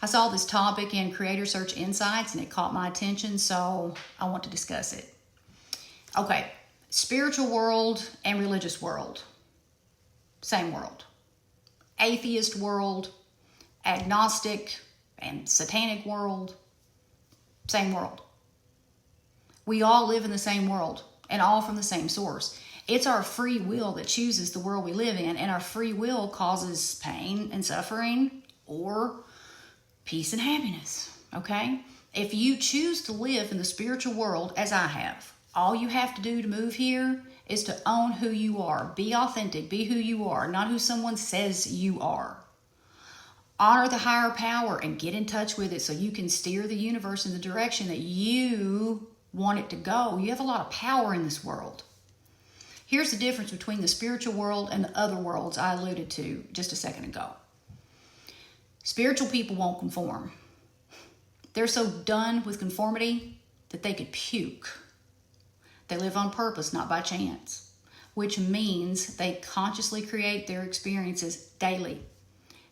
I saw this topic in Creator Search Insights and it caught my attention, so I want to discuss it. Okay, spiritual world and religious world, same world. Atheist world, agnostic and satanic world, same world. We all live in the same world and all from the same source. It's our free will that chooses the world we live in, and our free will causes pain and suffering or peace and happiness, okay? If you choose to live in the spiritual world as I have, all you have to do to move here is to own who you are. Be authentic, be who you are, not who someone says you are. Honor the higher power and get in touch with it so you can steer the universe in the direction that you want it to go. You have a lot of power in this world. Here's the difference between the spiritual world and the other worlds I alluded to just a second ago. Spiritual people won't conform. They're so done with conformity that they could puke. They live on purpose, not by chance, which means they consciously create their experiences daily.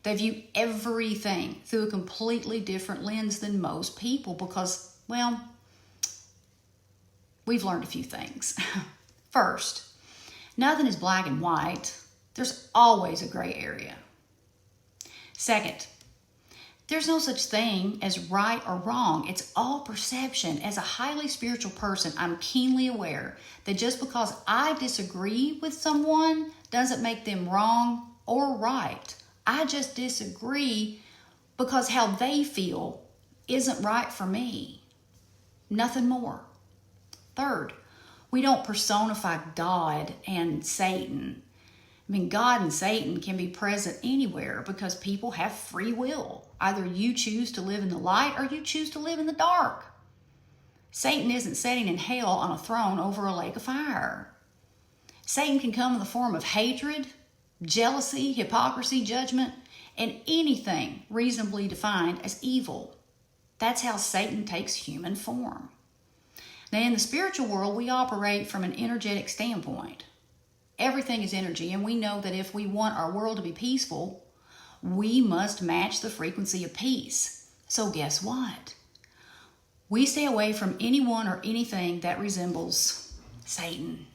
They view everything through a completely different lens than most people because, well, we've learned a few things. First, nothing is black and white. There's always a gray area. Second, there's no such thing as right or wrong. It's all perception. As a highly spiritual person, I'm keenly aware that just because I disagree with someone doesn't make them wrong or right. I just disagree because how they feel isn't right for me. Nothing more. Third, we don't personify God and Satan. I mean, God and Satan can be present anywhere because people have free will. Either you choose to live in the light or you choose to live in the dark. Satan isn't sitting in hell on a throne over a lake of fire. Satan can come in the form of hatred, jealousy, hypocrisy, judgment, and anything reasonably defined as evil. That's how Satan takes human form. Now, in the spiritual world, we operate from an energetic standpoint. Everything is energy, and we know that if we want our world to be peaceful, we must match the frequency of peace. So guess what? We stay away from anyone or anything that resembles Satan.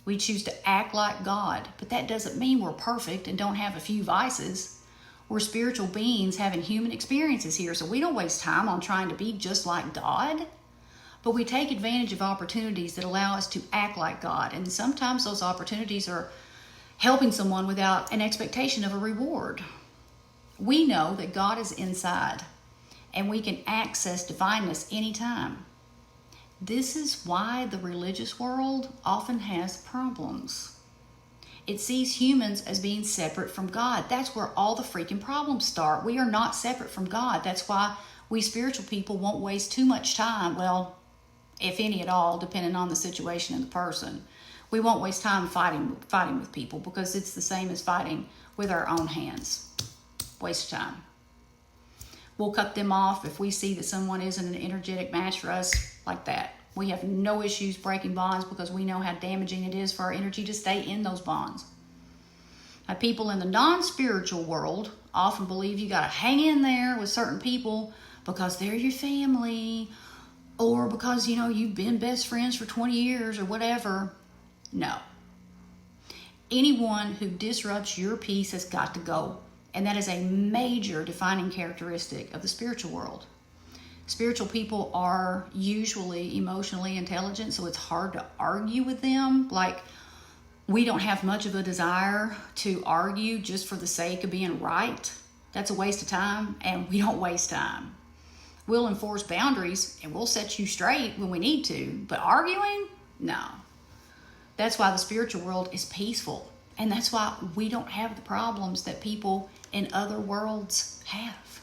We choose to act like God, but that doesn't mean we're perfect and don't have a few vices. We're spiritual beings having human experiences here, so we don't waste time on trying to be just like God. But we take advantage of opportunities that allow us to act like God. And sometimes those opportunities are helping someone without an expectation of a reward. We know that God is inside and we can access divineness anytime. This is why the religious world often has problems. It sees humans as being separate from God. That's where all the freaking problems start. We are not separate from God. That's why we spiritual people won't waste too much time, well, if any at all, depending on the situation and the person. We won't waste time fighting with people because it's the same as fighting with our own hands. Waste of time. We'll cut them off if we see that someone isn't an energetic match for us like that. We have no issues breaking bonds because we know how damaging it is for our energy to stay in those bonds. Now, people in the non-spiritual world often believe you got to hang in there with certain people because they're your family, or because, you've been best friends for 20 years or whatever. No. Anyone who disrupts your peace has got to go. And that is a major defining characteristic of the spiritual world. Spiritual people are usually emotionally intelligent, so it's hard to argue with them. Like, we don't have much of a desire to argue just for the sake of being right. That's a waste of time, and we don't waste time. We'll enforce boundaries and we'll set you straight when we need to, but arguing? No. That's why the spiritual world is peaceful, and that's why we don't have the problems that people in other worlds have.